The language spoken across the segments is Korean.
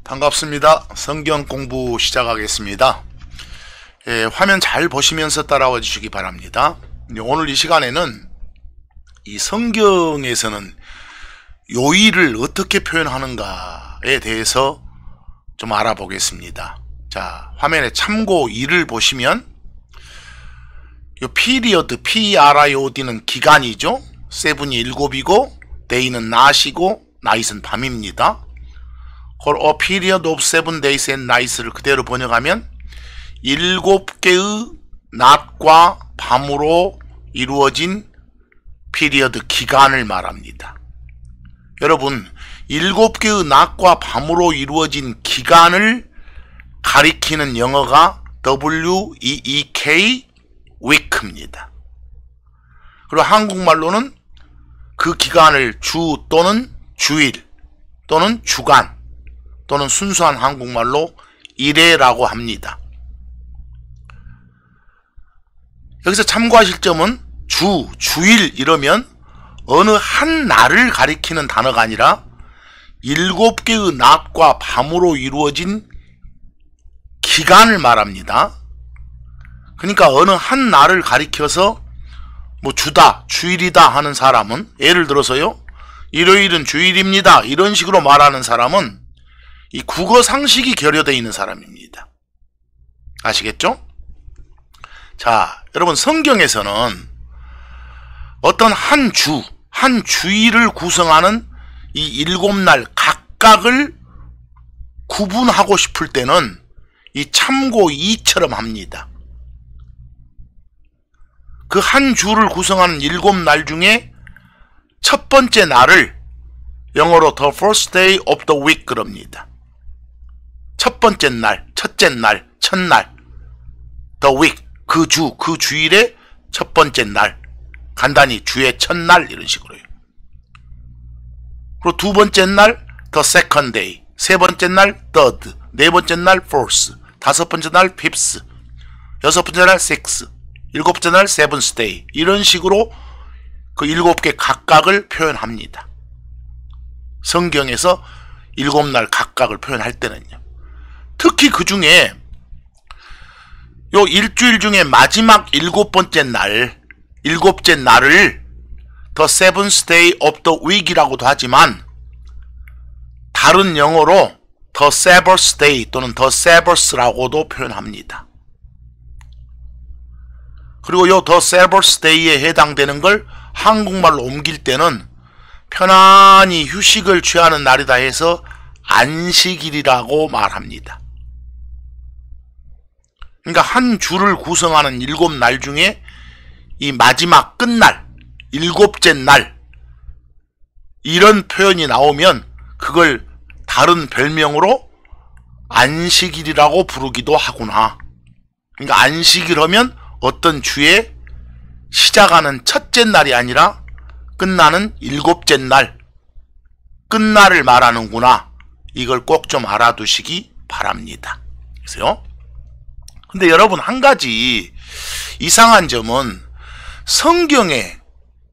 반갑습니다. 성경 공부 시작하겠습니다. 화면 잘 보시면서 따라와 주시기 바랍니다. 오늘 이 시간에는 이 성경에서는 요일을 어떻게 표현하는가에 대해서 좀 알아보겠습니다. 자, 화면에 참고 2를 보시면 요 피리어드, PRIOD는 기간이죠. 7이 7이고 day는 낮이고 night은 밤입니다. 그걸 a period of 7 days and nights를 그대로 번역하면 7개의 낮과 밤으로 이루어진 피리어드 기간을 말합니다. 여러분, 7개의 낮과 밤으로 이루어진 기간을 가리키는 영어가 WEEK week입니다. 그리고 한국말로는 그 기간을 주 또는 주일 또는 주간 또는 순수한 한국말로 일회라고 합니다. 여기서 참고하실 점은 주일 이러면 어느 한 날을 가리키는 단어가 아니라 7개의 낮과 밤으로 이루어진 기간을 말합니다. 그러니까 어느 한 날을 가리켜서 뭐 주다, 주일이다 하는 사람은, 예를 들어서요, 일요일은 주일입니다 이런 식으로 말하는 사람은 이 국어 상식이 결여되어 있는 사람입니다. 아시겠죠? 자, 여러분, 성경에서는 어떤 한 주일을 구성하는 이 7날 각각을 구분하고 싶을 때는 이 참고 2처럼 합니다. 그 한 주를 구성하는 7날 중에 첫 번째 날을 영어로 the first day of the week 그럽니다. 첫 번째 날, 첫째 날, 첫날, the week, 그 주일의 첫 번째 날, 간단히 주의 첫날 이런 식으로요. 그리고 두 번째 날 the second day, 세 번째 날 third, 네 번째 날 fourth, 다섯 번째 날 fifth, 여섯 번째 날 sixth, 일곱 번째 날 seventh day, 이런 식으로 그 7개 각각을 표현합니다. 성경에서 7날 각각을 표현할 때는요. 특히 그 중에 요 일주일 중에 마지막 7번째 날, 7째 날을 the seventh day of the week이라고도 하지만 다른 영어로 the Sabbath day 또는 the Sabbath라고도 표현합니다. 그리고 요 the Sabbath day에 해당되는 걸 한국말로 옮길 때는 편안히 휴식을 취하는 날이다 해서 안식일이라고 말합니다. 그러니까 한 주를 구성하는 7날 중에 이 마지막 끝날, 7째 날, 이런 표현이 나오면 그걸 다른 별명으로 안식일이라고 부르기도 하구나. 그러니까 안식일 하면 어떤 주에 시작하는 첫째 날이 아니라 끝나는 7째 날, 끝날을 말하는구나. 이걸 꼭 좀 알아두시기 바랍니다. 그래서요. 근데 여러분, 한 가지 이상한 점은 성경에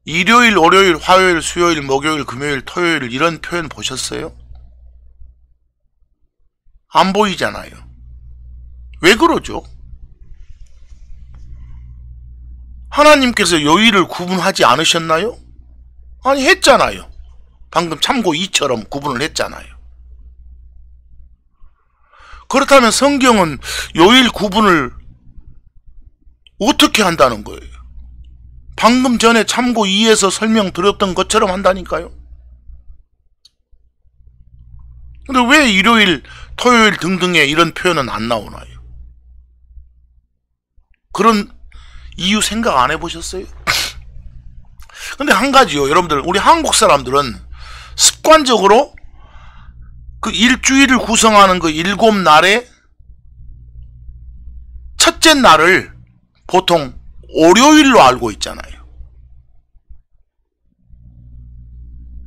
일요일, 월요일, 화요일, 수요일, 목요일, 금요일, 토요일 이런 표현 보셨어요? 안 보이잖아요. 왜 그러죠? 하나님께서 요일을 구분하지 않으셨나요? 아니, 했잖아요. 방금 참고 2처럼 구분을 했잖아요. 그렇다면 성경은 요일 구분을 어떻게 한다는 거예요? 방금 전에 참고 2에서 설명드렸던 것처럼 한다니까요. 근데 왜 일요일, 토요일 등등의 이런 표현은 안 나오나요? 그런 이유 생각 안 해보셨어요? 근데 한 가지요, 여러분들, 우리 한국 사람들은 습관적으로 그 일주일을 구성하는 그 7날의 첫째 날을 보통 월요일로 알고 있잖아요.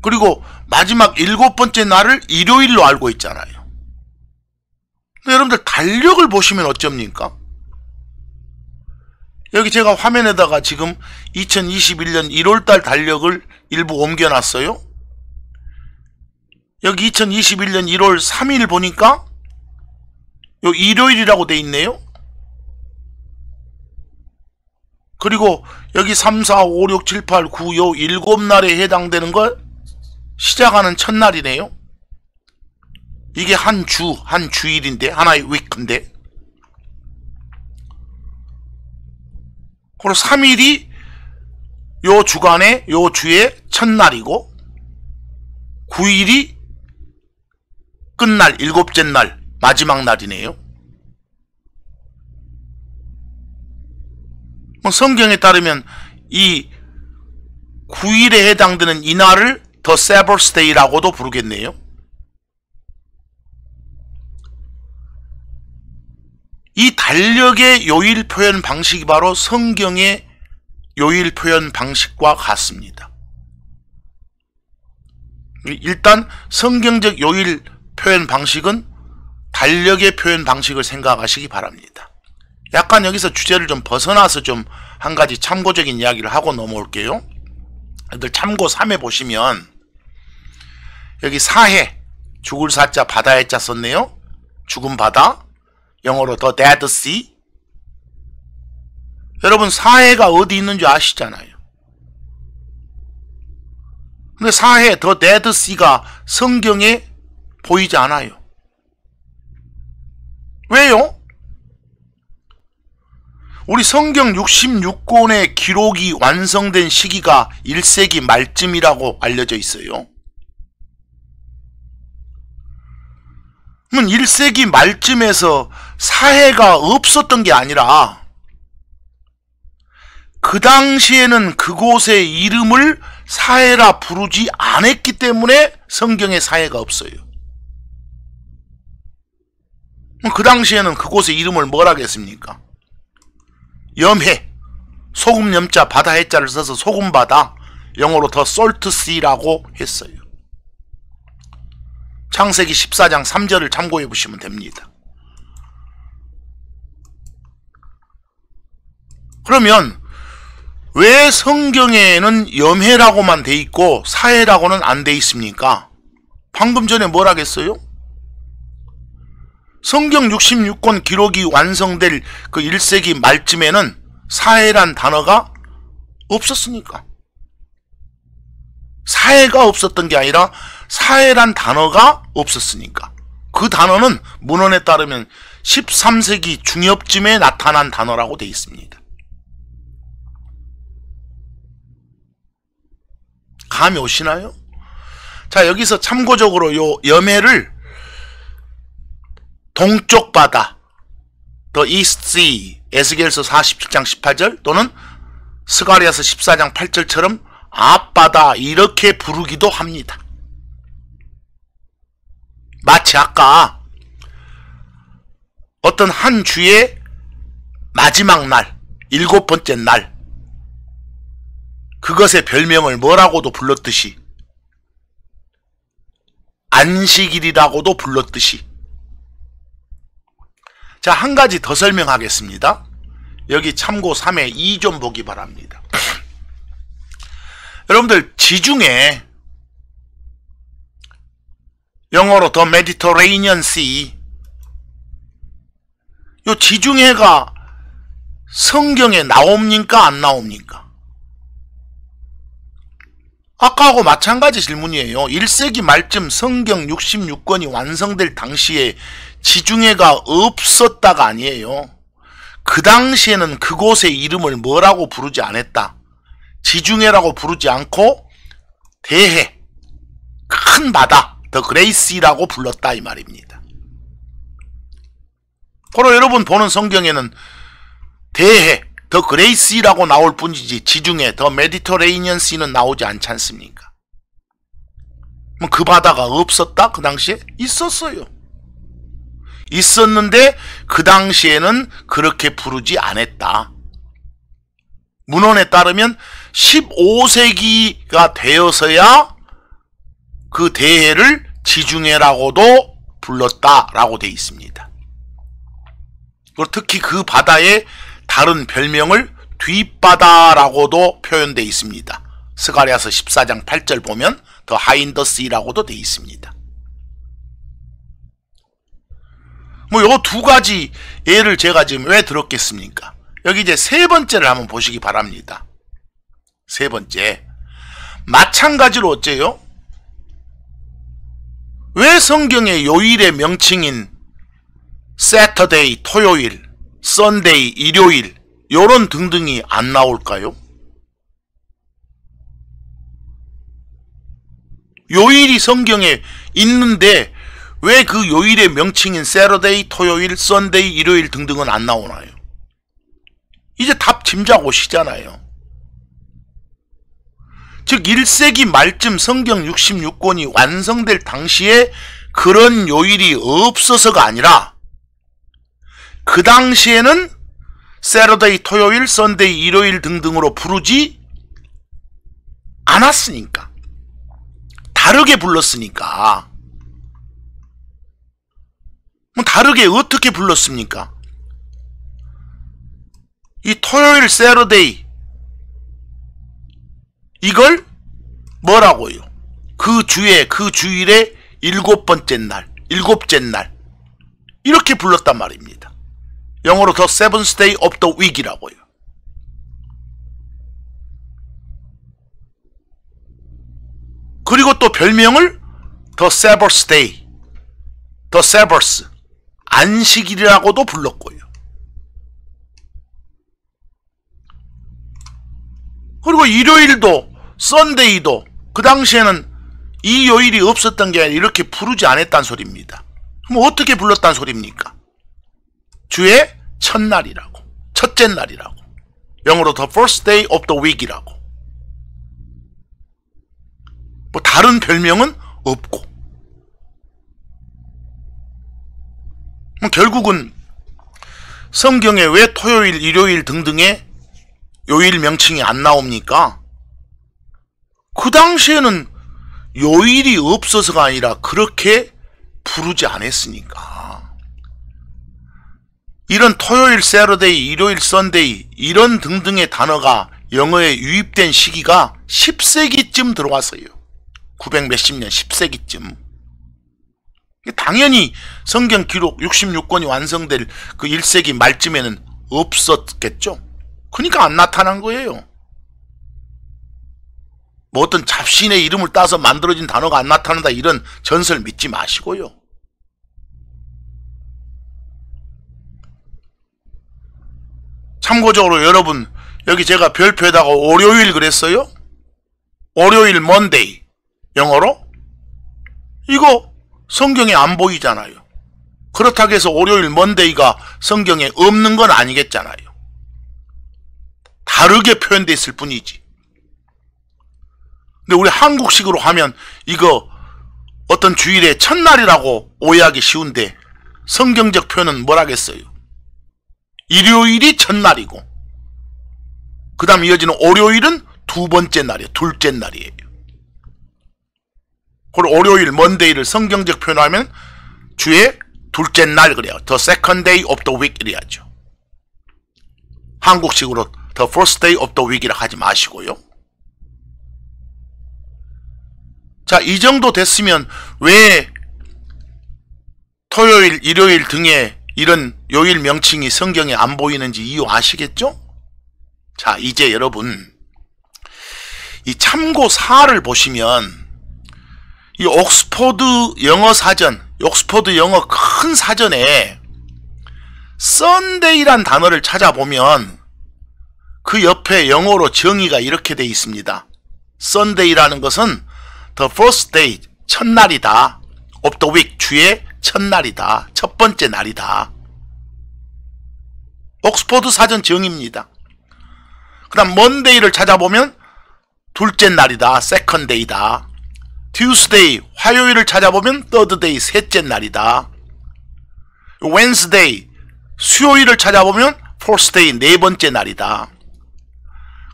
그리고 마지막 7번째 날을 일요일로 알고 있잖아요. 근데 여러분들 달력을 보시면 어쩝니까? 여기 제가 화면에다가 지금 2021년 1월달 달력을 일부 옮겨놨어요. 여기 2021년 1월 3일 보니까 요 일요일이라고 돼 있네요. 그리고 여기 3, 4, 5, 6, 7, 8, 9 요 7날에 해당되는 거 시작하는 첫날이네요. 이게 한 주일인데, 하나의 위크인데. 그리고 3일이 요 주간에, 요 주의 첫날이고, 9일이 끝날, 7째 날, 마지막 날이네요. 성경에 따르면 이 9일에 해당되는 이 날을 The Sabbath Day라고도 부르겠네요. 이 달력의 요일 표현 방식이 바로 성경의 요일 표현 방식과 같습니다. 일단 성경적 요일 표현 방식은 달력의 표현 방식을 생각하시기 바랍니다. 약간 여기서 주제를 좀 벗어나서 좀 한 가지 참고적인 이야기를 하고 넘어올게요. 여러분들 참고 3에 보시면 여기 사해, 죽을 사자 바다의 자 썼네요. 죽은 바다, 영어로 The Dead Sea. 여러분 사해가 어디 있는 줄 아시잖아요. 근데 사해 The Dead Sea가 성경에 보이지 않아요. 왜요? 우리 성경 66권의 기록이 완성된 시기가 1세기 말쯤이라고 알려져 있어요. 그러면 1세기 말쯤에서 사해가 없었던 게 아니라 그 당시에는 그곳의 이름을 사해라 부르지 않았기 때문에 성경에 사해가 없어요. 그 당시에는 그곳의 이름을 뭐라 했습니까? 염해, 소금 염자 바다 해자를 써서 소금바다, 영어로 더 솔트시라고 했어요. 창세기 14장 3절을 참고해 보시면 됩니다. 그러면 왜 성경에는 염해라고만 돼 있고 사해라고는 안 돼 있습니까? 방금 전에 뭐라 했어요? 성경 66권 기록이 완성될 그 1세기 말쯤에는 사해란 단어가 없었으니까. 사해가 없었던 게 아니라 사해란 단어가 없었으니까. 그 단어는 문헌에 따르면 13세기 중엽쯤에 나타난 단어라고 되어 있습니다. 감이 오시나요? 자, 여기서 참고적으로 요 염해를 동쪽 바다, The East Sea, 에스겔서 47장 18절 또는 스가랴서 14장 8절처럼 앞바다 이렇게 부르기도 합니다. 마치 아까 어떤 한 주의 마지막 날, 7번째 날, 그것의 별명을 뭐라고도 불렀듯이, 안식일이라고도 불렀듯이. 자, 한 가지 더 설명하겠습니다. 여기 참고 3에 2 좀 보기 바랍니다. 여러분들 지중해, 영어로 The Mediterranean Sea, 요 지중해가 성경에 나옵니까 안 나옵니까? 아까하고 마찬가지 질문이에요. 1세기 말쯤 성경 66권이 완성될 당시에 지중해가 없었다가 아니에요. 그 당시에는 그곳의 이름을 뭐라고 부르지 않았다. 지중해라고 부르지 않고 대해, 큰 바다, 더 그레이시라고 불렀다 이 말입니다. 바로 여러분 보는 성경에는 대해, 더 그레이시라고 나올 뿐이지 지중해, 더 메디터레이니언 시는 나오지 않지 않습니까? 그 바다가 없었다? 그 당시에 있었어요. 있었는데 그 당시에는 그렇게 부르지 않았다. 문헌에 따르면 15세기가 되어서야 그 대해를 지중해라고도 불렀다라고 되어 있습니다. 그리고 특히 그 바다의 다른 별명을 뒷바다라고도 표현되어 있습니다. 스가랴서 14장 8절 보면 더 하인더시라고도 되어 있습니다. 뭐 요 두 가지 예를 제가 지금 왜 들었겠습니까? 여기 이제 세 번째를 한번 보시기 바랍니다. 세 번째. 마찬가지로 어째요? 왜 성경의 요일의 명칭인 Saturday, 토요일, Sunday, 일요일 요런 등등이 안 나올까요? 요일이 성경에 있는데 왜 그 요일의 명칭인 Saturday, 토요일, Sunday, 일요일 등등은 안 나오나요? 이제 답 짐작 오시잖아요. 즉 1세기 말쯤 성경 66권이 완성될 당시에 그런 요일이 없어서가 아니라 그 당시에는 Saturday, 토요일, Sunday, 일요일 등등으로 부르지 않았으니까. 다르게 불렀으니까. 다르게 어떻게 불렀습니까? 이 토요일 세러데이 이걸 뭐라고요? 그 주일의 일곱째 날 이렇게 불렀단 말입니다. 영어로 The Seventh Day of the Week이라고요. 그리고 또 별명을 The Sabbath Day, The Sabbath, 안식일이라고도 불렀고요. 그리고 일요일도 썬데이도 그 당시에는 이 요일이 없었던 게 아니라 이렇게 부르지 않았단 소리입니다. 그럼 어떻게 불렀단 소리입니까? 주의 첫날이라고, 첫째 날이라고, 영어로 the first day of the week이라고. 뭐 다른 별명은 없고. 결국은 성경에 왜 토요일, 일요일 등등의 요일 명칭이 안 나옵니까? 그 당시에는 요일이 없어서가 아니라 그렇게 부르지 않았으니까. 이런 토요일, 세러데이, 일요일, 썬데이 이런 등등의 단어가 영어에 유입된 시기가 10세기쯤 들어왔어요. 900 몇십 년, 10세기쯤. 당연히 성경 기록 66권이 완성될 그 1세기 말쯤에는 없었겠죠. 그러니까 안 나타난 거예요. 뭐 어떤 잡신의 이름을 따서 만들어진 단어가 안 나타난다 이런 전설 믿지 마시고요. 참고적으로 여러분 여기 제가 별표에다가 월요일 그랬어요. 월요일 먼데이 영어로 이거 성경에 안 보이잖아요. 그렇다고 해서 월요일 먼데이가 성경에 없는 건 아니겠잖아요. 다르게 표현되어 있을 뿐이지. 근데 우리 한국식으로 하면 이거 어떤 주일의 첫날이라고 오해하기 쉬운데 성경적 표현은 뭐라겠어요? 일요일이 첫날이고 그 다음 이어지는 월요일은 두 번째 날이에요. 둘째 날이에요. 그리고 월요일 먼데이를 성경적 표현하면 주의 둘째 날 그래요. The second day of the week 이래야죠. 한국식으로 The first day of the week이라 하지 마시고요. 자, 이 정도 됐으면 왜 토요일, 일요일 등의 이런 요일 명칭이 성경에 안 보이는지 이유 아시겠죠? 자, 이제 여러분 이 참고 4를 보시면 이 옥스퍼드 영어 사전, 옥스퍼드 영어 큰 사전에 썬데이란 단어를 찾아보면 그 옆에 영어로 정의가 이렇게 되어 있습니다. 썬데이라는 것은 the first day, 첫날이다. of the week, 주의 첫날이다. 첫 번째 날이다. 옥스퍼드 사전 정의입니다. 그 다음 monday를 찾아보면 둘째 날이다. second day다. Tuesday, 화요일을 찾아보면 third day, 셋째 날이다. Wednesday, 수요일을 찾아보면 fourth day, 네 번째 날이다.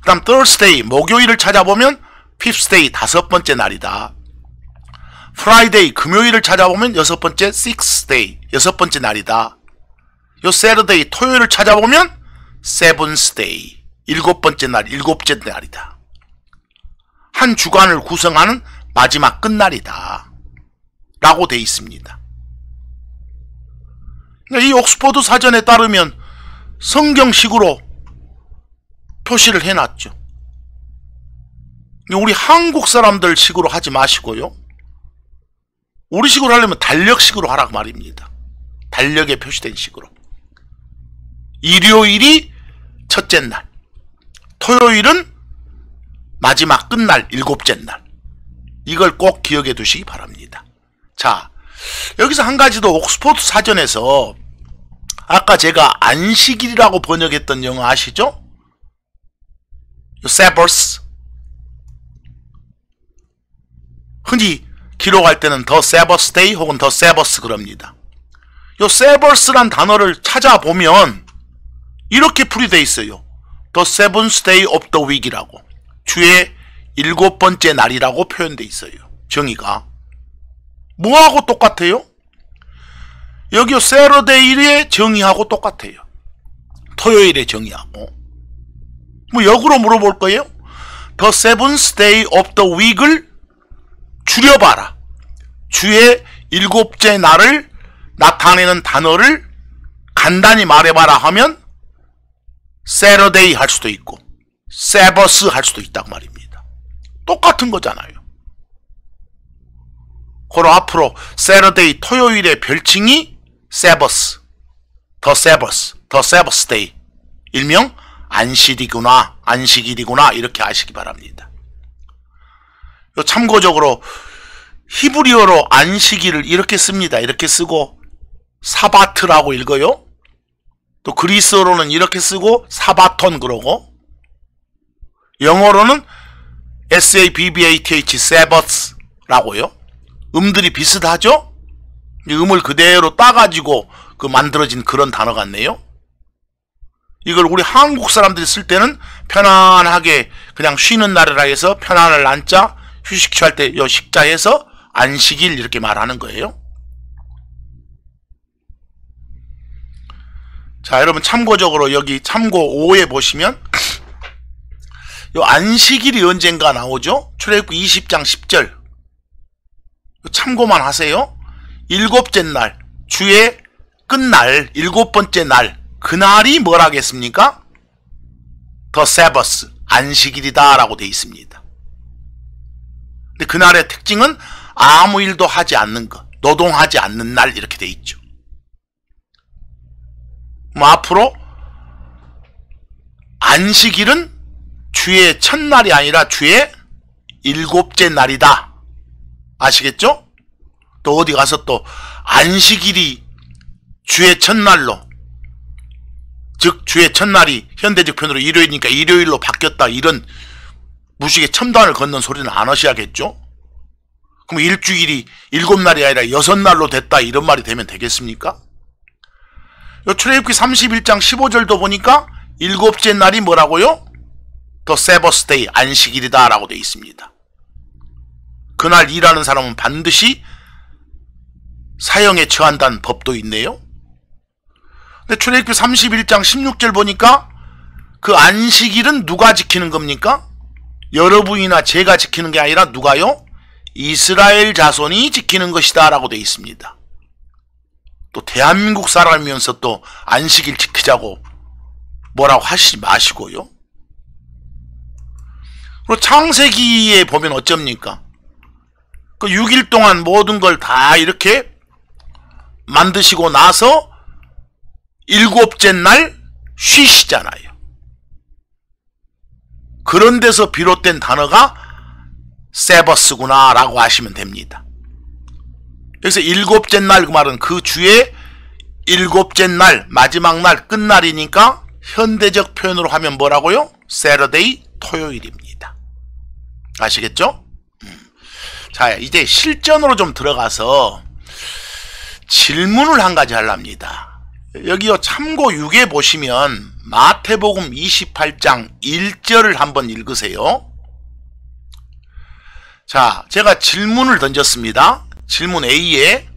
그 다음 Thursday, 목요일을 찾아보면 fifth day, 다섯 번째 날이다. Friday, 금요일을 찾아보면 여섯 번째 sixth day, 여섯 번째 날이다. 요 Saturday, 토요일을 찾아보면 seventh day, 일곱 번째 날, 일곱째 날이다. 한 주간을 구성하는 마지막 끝날이다 라고 되어 있습니다. 이 옥스퍼드 사전에 따르면 성경식으로 표시를 해놨죠. 우리 한국 사람들 식으로 하지 마시고요. 우리 식으로 하려면 달력식으로 하라고 말입니다. 달력에 표시된 식으로. 일요일이 첫째 날, 토요일은 마지막 끝날, 일곱째 날. 이걸 꼭 기억해 두시기 바랍니다. 자, 여기서 한 가지 더 옥스퍼드 사전에서 아까 제가 안식일이라고 번역했던 영어 아시죠? 세버스. 흔히 기록할 때는 더 세버스 데이 혹은 더 세버스 그럽니다. 요 세버스란 단어를 찾아보면 이렇게 풀이되어 있어요. The seventh day of the week이라고. 주의 일곱 번째 날이라고 표현되어 있어요. 정의가. 뭐하고 똑같아요? 여기요 Saturday의 정의하고 똑같아요. 토요일의 정의하고. 뭐 역으로 물어볼 거예요? The seventh day of the week을 줄여봐라. 주의 일곱째 날을 나타내는 단어를 간단히 말해봐라 하면 Saturday 할 수도 있고 Sabbath 할 수도 있다고 말입니다. 똑같은 거잖아요. 그럼 앞으로 Saturday 토요일의 별칭이 Sabbath, The Sabbath, The Sabbath Day, 일명 안식일이구나, 안식일이구나 이렇게 아시기 바랍니다. 참고적으로 히브리어로 안식일을 이렇게 씁니다. 이렇게 쓰고 사바트라고 읽어요. 또 그리스어로는 이렇게 쓰고 사바톤 그러고, 영어로는 S-A-B-B-A-T-H Sabbath라고요. 음들이 비슷하죠? 음을 그대로 따가지고 만들어진 그런 단어 같네요. 이걸 우리 한국 사람들이 쓸 때는 편안하게 그냥 쉬는 날이라 해서 편안을 안자, 휴식 취할 때 요 식자해서 안식일 이렇게 말하는 거예요. 자, 여러분 참고적으로 여기 참고 5에 보시면 요 안식일이 언젠가 나오죠? 출애굽기 20장 10절. 참고만 하세요. 일곱째 날, 주의 끝날, 일곱 번째 날, 그날이 뭐라겠습니까? The Sabbath, 안식일이다 라고 되어 있습니다. 근데 그날의 특징은 아무 일도 하지 않는 것, 노동하지 않는 날 이렇게 되어 있죠. 뭐 앞으로 안식일은 주의 첫날이 아니라 주의 일곱째 날이다. 아시겠죠? 또 어디 가서 또 안식일이 주의 첫날로, 즉 주의 첫날이 현대적 표현으로 일요일이니까 일요일로 바뀌었다, 이런 무식의 첨단을 걷는 소리는 안 하셔야겠죠? 그럼 일주일이 일곱 날이 아니라 여섯 날로 됐다, 이런 말이 되면 되겠습니까? 요 출애굽기 31장 15절도 보니까 일곱째 날이 뭐라고요? The Sabbath Day, 안식일이다 라고 되어 있습니다. 그날 일하는 사람은 반드시 사형에 처한다는 법도 있네요. 근데 출애굽기 31장 16절 보니까 그 안식일은 누가 지키는 겁니까? 여러분이나 제가 지키는 게 아니라 누가요? 이스라엘 자손이 지키는 것이다 라고 되어 있습니다. 또 대한민국 사람이면서 또 안식일 지키자고 뭐라고 하시지 마시고요. 그리고 창세기에 보면 어쩝니까? 그 6일 동안 모든 걸 다 이렇게 만드시고 나서 일곱째 날 쉬시잖아요. 그런 데서 비롯된 단어가 세버스구나 라고 하시면 됩니다. 여기서 일곱째 날 그 말은 그 주의 일곱째 날, 마지막 날, 끝날이니까 현대적 표현으로 하면 뭐라고요? Saturday, 토요일입니다. 아시겠죠? 자, 이제 실전으로 좀 들어가서 질문을 한 가지 하랍니다. 여기요 참고 6에 보시면 마태복음 28장 1절을 한번 읽으세요. 자, 제가 질문을 던졌습니다. 질문 A에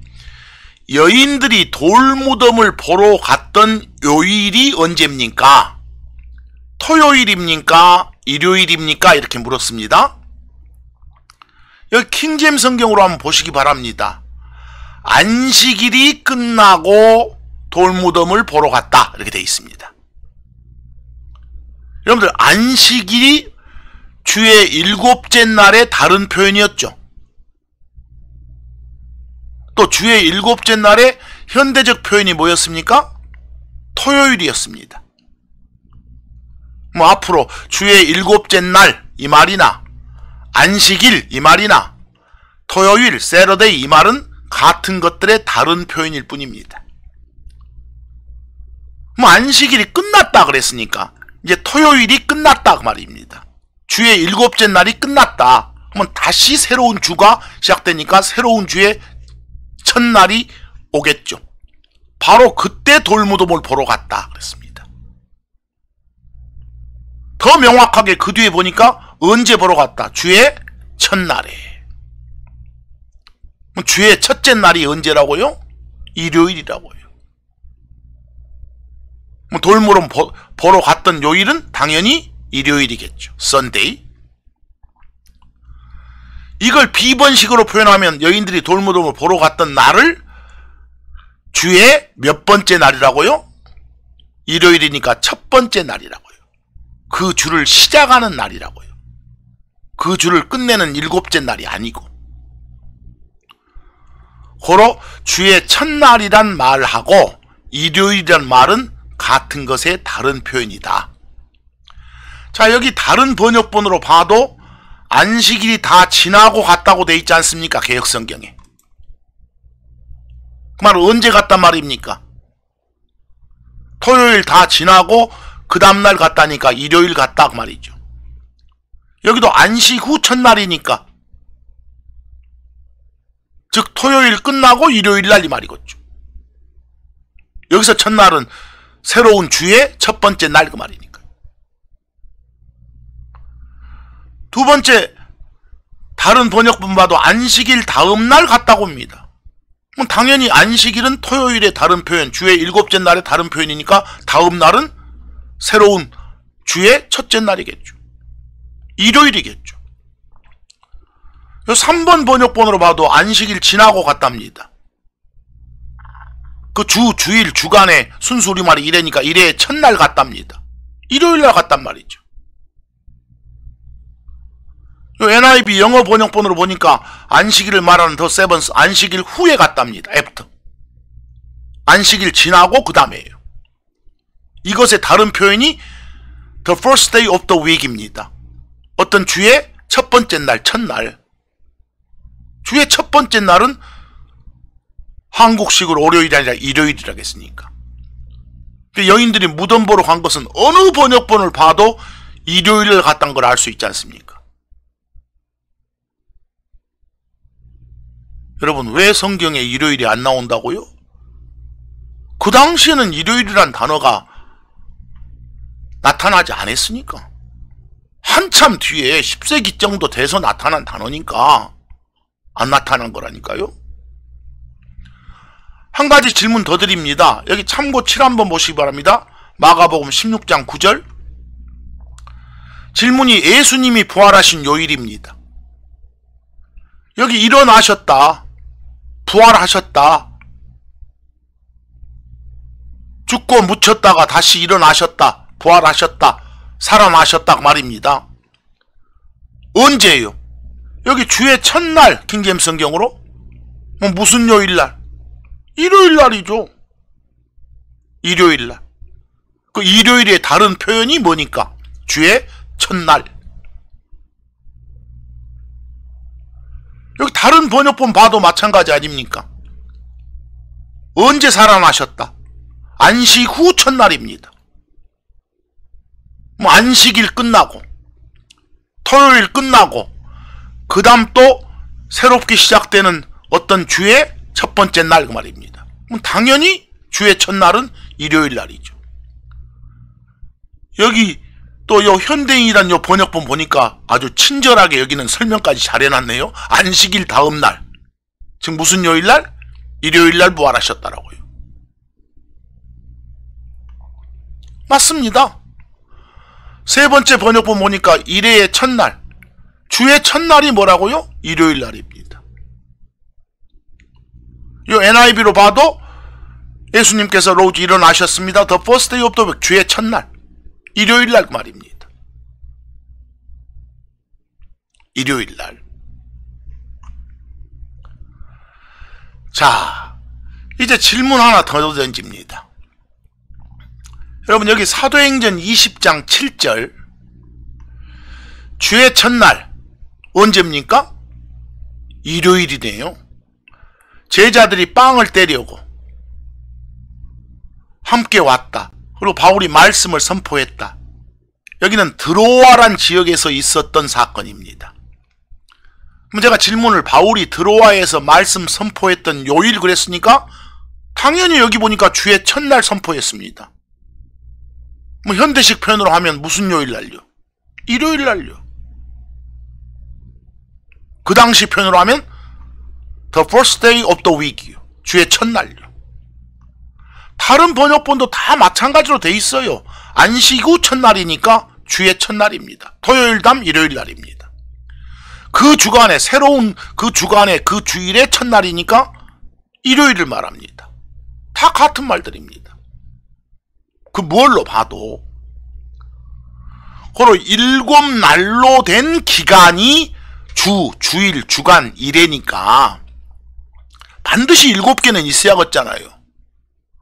여인들이 돌무덤을 보러 갔던 요일이 언제입니까? 토요일입니까? 일요일입니까? 이렇게 물었습니다. 여기 킹제임스 성경으로 한번 보시기 바랍니다. 안식일이 끝나고 돌무덤을 보러 갔다. 이렇게 되어 있습니다. 여러분들, 안식일이 주의 일곱째 날의 다른 표현이었죠. 또 주의 일곱째 날의 현대적 표현이 뭐였습니까? 토요일이었습니다. 앞으로 주의 일곱째 날 이 말이나 안식일 이 말이나 토요일, 세러데이 이 말은 같은 것들의 다른 표현일 뿐입니다. 안식일이 끝났다 그랬으니까 이제 토요일이 끝났다 그 말입니다. 주의 일곱째 날이 끝났다. 그러면 다시 새로운 주가 시작되니까 새로운 주의 첫날이 오겠죠. 바로 그때 돌무덤을 보러 갔다 그랬습니다. 더 명확하게 그 뒤에 보니까 언제 보러 갔다? 주의 첫날에. 주의 첫째 날이 언제라고요? 일요일이라고요. 돌무덤 보러 갔던 요일은 당연히 일요일이겠죠. Sunday. 이걸 비번식으로 표현하면 여인들이 돌무덤을 보러 갔던 날을 주의 몇 번째 날이라고요? 일요일이니까 첫 번째 날이라고요. 그 주를 시작하는 날이라고요. 그 주를 끝내는 일곱째 날이 아니고. 고로 주의 첫날이란 말하고 일요일이란 말은 같은 것의 다른 표현이다. 자, 여기 다른 번역본으로 봐도 안식일이 다 지나고 갔다고 돼 있지 않습니까? 개역성경에. 그 말은 언제 갔단 말입니까? 토요일 다 지나고 그 다음날 갔다니까 일요일 갔다 그 말이죠. 여기도 안식 후 첫날이니까, 즉 토요일 끝나고 일요일날 이 말이겠죠. 여기서 첫날은 새로운 주의 첫 번째 날 그 말이니까. 두 번째, 다른 번역본 봐도 안식일 다음 날 갔다고 합니다. 그럼 당연히 안식일은 토요일의 다른 표현, 주의 일곱째 날의 다른 표현이니까 다음 날은 새로운 주의 첫째 날이겠죠. 일요일이겠죠. 3번 번역본으로 봐도 안식일 지나고 갔답니다. 그 주일, 주간의 순수 우리말이 이래니까 일의 첫날 갔답니다. 일요일날 갔단 말이죠. NIV 영어 번역본으로 보니까 안식일을 말하는 더 세번스, 안식일 후에 갔답니다. 애프터. 안식일 지나고 그 다음에요. 이것의 다른 표현이 the first day of the week입니다. 어떤 주의 첫 번째 날, 첫날. 주의 첫 번째 날은 한국식으로 월요일이 아니라 일요일이라고 했으니까. 여인들이 무덤 보러 간 것은 어느 번역본을 봐도 일요일을 갔다는 걸 알 수 있지 않습니까? 여러분, 왜 성경에 일요일이 안 나온다고요? 그 당시에는 일요일이란 단어가 나타나지 않았으니까. 한참 뒤에 10세기 정도 돼서 나타난 단어니까 안 나타난 거라니까요. 한 가지 질문 더 드립니다. 여기 참고 7 한번 보시기 바랍니다. 마가복음 16장 9절. 질문이 예수님이 부활하신 요일입니다. 여기 일어나셨다, 부활하셨다, 죽고 묻혔다가 다시 일어나셨다, 부활하셨다, 살아나셨다 말입니다. 언제예요? 여기 주의 첫날, 킹제임스 성경으로 무슨 요일날? 일요일날이죠. 일요일날. 그 일요일의 다른 표현이 뭐니까? 주의 첫날. 여기 다른 번역본 봐도 마찬가지 아닙니까? 언제 살아나셨다? 안식 후 첫날입니다. 안식일 끝나고 토요일 끝나고 그 다음 또 새롭게 시작되는 어떤 주의 첫 번째 날 그 말입니다. 그럼 당연히 주의 첫날은 일요일 날이죠. 여기 또 요 현대인이란 요 번역본 보니까 아주 친절하게 여기는 설명까지 잘 해놨네요. 안식일 다음 날, 즉 무슨 요일날? 일요일날 부활하셨다라고요. 맞습니다. 세 번째 번역본 보니까 일회의 첫날, 주의 첫날이 뭐라고요? 일요일 날입니다. 이 NIV로 봐도 예수님께서 로즈 일어나셨습니다. The first day of the week. 주의 첫날. 일요일날 말입니다. 일요일날. 자, 이제 질문 하나 더 던집니다. 여러분, 여기 사도행전 20장 7절. 주의 첫날. 언제입니까? 일요일이네요. 제자들이 빵을 떼려고 함께 왔다. 그리고 바울이 말씀을 선포했다. 여기는 드로아란 지역에서 있었던 사건입니다. 그럼 제가 질문을, 바울이 드로아에서 말씀 선포했던 요일 그랬으니까 당연히 여기 보니까 주의 첫날 선포했습니다. 뭐 현대식 표현으로 하면 무슨 요일 날요? 일요일 날요. 그 당시 표현으로 하면 the first day of the week이요. 주의 첫날요. 다른 번역본도 다 마찬가지로 돼 있어요. 안식 후 첫날이니까 주의 첫날입니다. 토요일 다음 일요일 날입니다. 그 주간에, 새로운 그 주간에, 그 주일의 첫날이니까 일요일을 말합니다. 다 같은 말들입니다. 그 뭘로 봐도. 그리고 7날로 된 기간이 주일, 주간, 일회니까 반드시 7개는 있어야겠잖아요.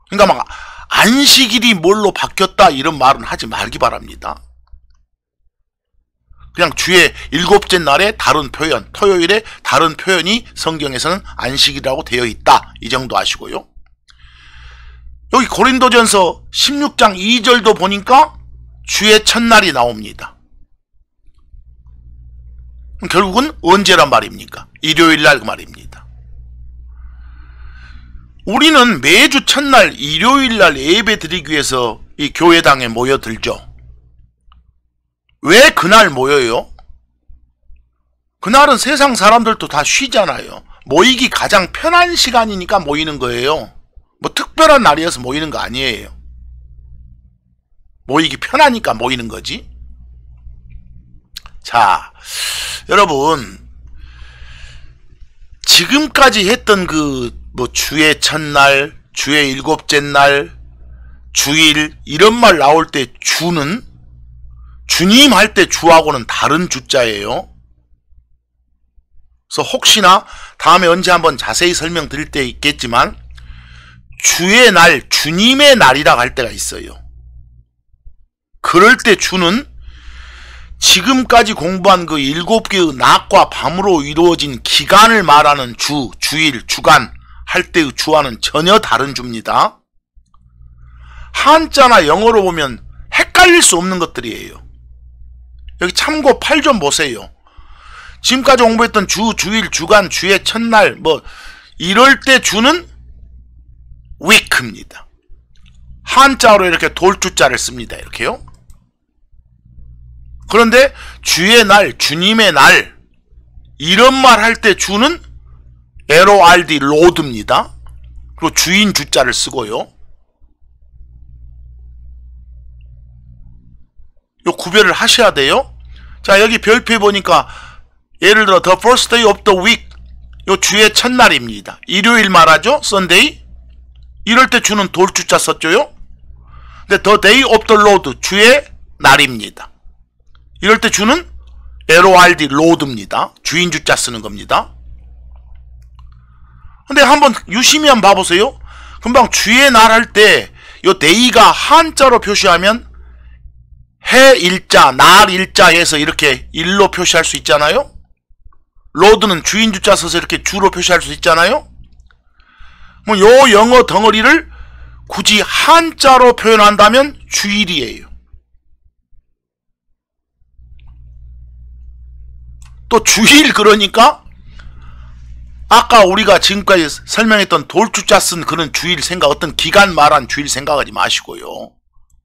그러니까 막 안식일이 뭘로 바뀌었다 이런 말은 하지 말기 바랍니다. 그냥 주의 7째 날에 다른 표현, 토요일에 다른 표현이 성경에서는 안식이라고 되어 있다. 이 정도 아시고요. 여기 고린도전서 16장 2절도 보니까 주의 첫날이 나옵니다. 결국은 언제란 말입니까? 일요일날 그 말입니다. 우리는 매주 첫날 일요일날 예배 드리기 위해서 이 교회당에 모여들죠. 왜 그날 모여요? 그날은 세상 사람들도 다 쉬잖아요. 모이기 가장 편한 시간이니까 모이는 거예요. 뭐 특별한 날이어서 모이는 거 아니에요. 모이기 편하니까 모이는 거지. 자, 여러분, 지금까지 했던 뭐 주의 첫날, 주의 7째 날, 주일 이런 말 나올 때 주는 주님 할 때 주하고는 다른 주자예요. 그래서 혹시나 다음에 언제 한번 자세히 설명드릴 때 있겠지만 주의 날, 주님의 날이라 할 때가 있어요. 그럴 때 주는 지금까지 공부한 그 7개의 낮과 밤으로 이루어진 기간을 말하는 주, 주일, 주간 할 때의 주와는 전혀 다른 주입니다. 한자나 영어로 보면 헷갈릴 수 없는 것들이에요. 여기 참고 8 좀 보세요. 지금까지 공부했던 주, 주일, 주간, 주의 첫날 뭐 이럴 때 주는 week입니다. 한자로 이렇게 돌주자를 씁니다. 이렇게요. 그런데 주의 날, 주님의 날 이런 말 할 때 주는 LORD, 로드입니다. 그리고 주인 주자를 쓰고요. 요 구별을 하셔야 돼요. 자, 여기 별표에 보니까 예를 들어 the first day of the week 요 주의 첫날입니다. 일요일 말하죠. Sunday. 이럴 때 주는 돌주자 썼죠요. 근데 the day of the Lord 주의 날입니다. 이럴 때 주는 LORD, 로드입니다. 주인 주자 쓰는 겁니다. 근데 한번 유심히 한번 봐보세요. 금방 주의 날 할 때 요 day가 한자로 표시하면 해 일자, 날 일자 해서 이렇게 일로 표시할 수 있잖아요. 로드는 주인 주자 써서 이렇게 주로 표시할 수 있잖아요. 뭐 요 영어 덩어리를 굳이 한자로 표현한다면 주일이에요. 또 주일 그러니까 아까 우리가 지금까지 설명했던 돌주자 쓴 그런 주일 생각, 어떤 기간 말한 주일 생각하지 마시고요.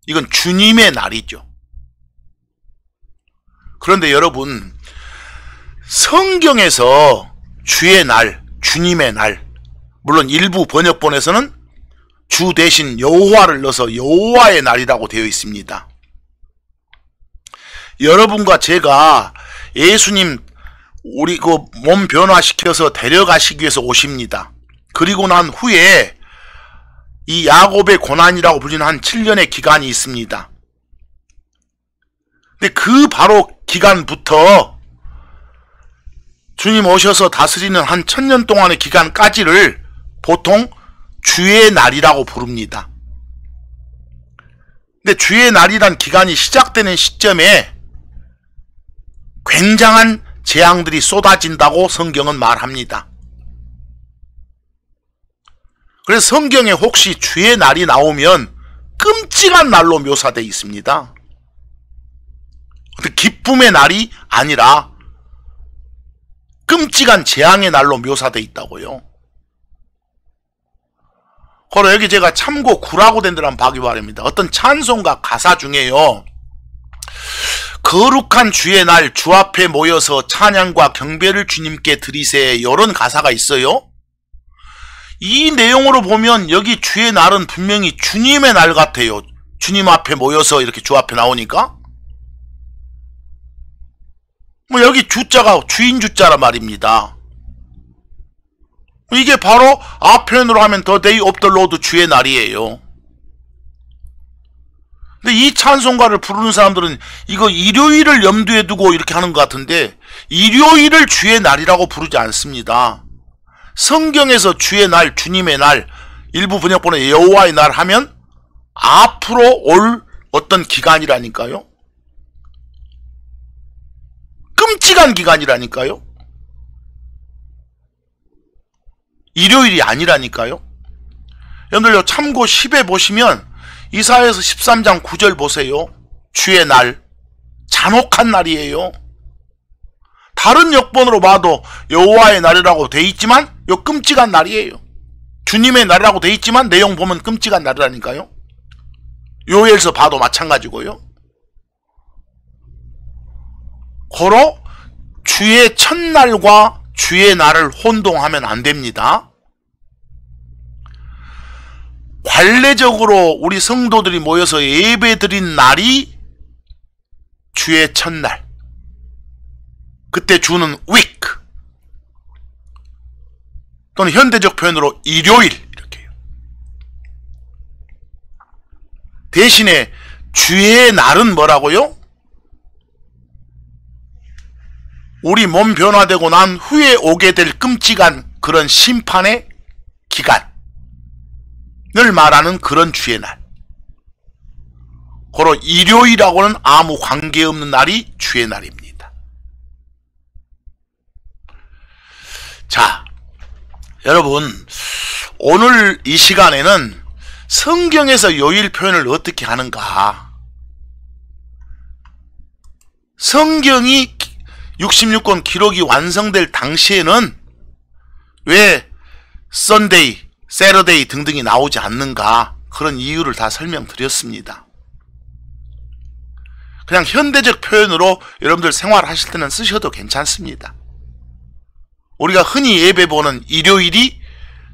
이건 주님의 날이죠. 그런데 여러분, 성경에서 주의 날, 주님의 날, 물론 일부 번역본에서는 주 대신 여호와를 넣어서 여호와의 날이라고 되어 있습니다. 여러분과 제가 예수님 우리 그 몸 변화시켜서 데려가시기 위해서 오십니다. 그리고 난 후에 이 야곱의 고난이라고 불리는 한 7년의 기간이 있습니다. 근데 그 바로 기간부터 주님 오셔서 다스리는 한 1000년 동안의 기간까지를 보통 주의 날이라고 부릅니다. 근데 주의 날이란 기간이 시작되는 시점에 굉장한 재앙들이 쏟아진다고 성경은 말합니다. 그래서 성경에 혹시 주의 날이 나오면 끔찍한 날로 묘사되어 있습니다. 기쁨의 날이 아니라 끔찍한 재앙의 날로 묘사되어 있다고요. 그리고 여기 제가 참고 9라고 된 데를 한번 봐기 바랍니다. 어떤 찬송가 가사 중에요, 거룩한 주의 날 주 앞에 모여서 찬양과 경배를 주님께 드리세, 이런 가사가 있어요. 이 내용으로 보면 여기 주의 날은 분명히 주님의 날 같아요. 주님 앞에 모여서 이렇게 주 앞에 나오니까. 뭐 여기 주자가 주인 주자란 말입니다. 이게 바로 앞편으로 하면 The Day of the Lord, 주의 날이에요. 근데 이 찬송가를 부르는 사람들은 이거 일요일을 염두에 두고 이렇게 하는 것 같은데, 일요일을 주의 날이라고 부르지 않습니다. 성경에서 주의 날, 주님의 날, 일부 번역본에 여호와의 날 하면 앞으로 올 어떤 기간이라니까요. 끔찍한 기간이라니까요. 일요일이 아니라니까요. 여러분들 참고 10에 보시면 이사야서 13장 9절 보세요. 주의 날, 잔혹한 날이에요. 다른 역본으로 봐도 여호와의 날이라고 돼 있지만 요 끔찍한 날이에요. 주님의 날이라고 돼 있지만 내용 보면 끔찍한 날이라니까요. 요엘서 봐도 마찬가지고요. 고로 주의 첫날과 주의 날을 혼동하면 안 됩니다. 관례적으로 우리 성도들이 모여서 예배드린 날이 주의 첫날, 그때 주는 week, 또는 현대적 표현으로 일요일, 이렇게요. 대신에 주의 날은 뭐라고요? 우리 몸 변화되고 난 후에 오게 될 끔찍한 그런 심판의 기간을 말하는 그런 주의 날. 고로 일요일하고는 아무 관계없는 날이 주의 날입니다. 자, 여러분, 오늘 이 시간에는 성경에서 요일 표현을 어떻게 하는가, 성경이 66권 기록이 완성될 당시에는 왜 썬데이, 세러데이 등등이 나오지 않는가, 그런 이유를 다 설명드렸습니다. 그냥 현대적 표현으로 여러분들 생활하실 때는 쓰셔도 괜찮습니다. 우리가 흔히 예배 보는 일요일이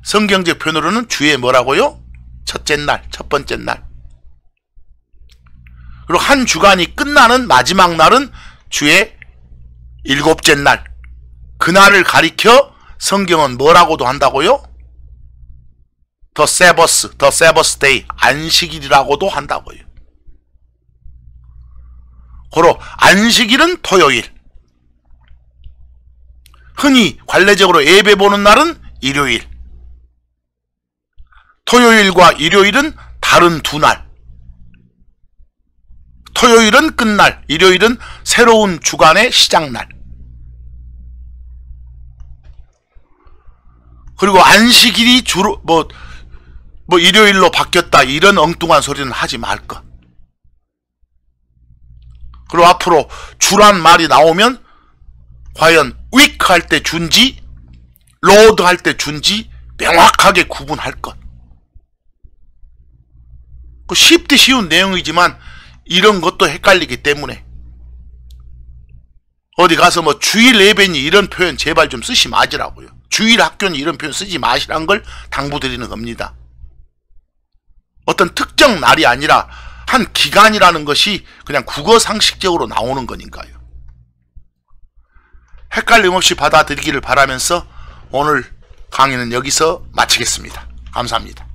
성경적 표현으로는 주의 뭐라고요? 첫째 날, 첫 번째 날. 그리고 한 주간이 끝나는 마지막 날은 주의 일곱째 날. 그날을 가리켜 성경은 뭐라고도 한다고요? The Sabbath Day, 안식일이라고도 한다고요. 고로 안식일은 토요일, 흔히 관례적으로 예배 보는 날은 일요일, 토요일과 일요일은 다른 두 날. 토요일은 끝날, 일요일은 새로운 주간의 시작날. 그리고 안식일이 주로 뭐 일요일로 바뀌었다, 이런 엉뚱한 소리는 하지 말 것. 그리고 앞으로 주란 말이 나오면 과연 week 할 때 준지, lord 할 때 준지 명확하게 구분할 것. 쉽디 쉬운 내용이지만 이런 것도 헷갈리기 때문에 어디 가서 뭐 주일 예배니 이런 표현 제발 좀 쓰지 마시라고요. 주일 학교니 이런 표현 쓰지 마시란 걸 당부드리는 겁니다. 어떤 특정 날이 아니라 한 기간이라는 것이 그냥 국어 상식적으로 나오는 거니까요. 헷갈림 없이 받아들이기를 바라면서 오늘 강의는 여기서 마치겠습니다. 감사합니다.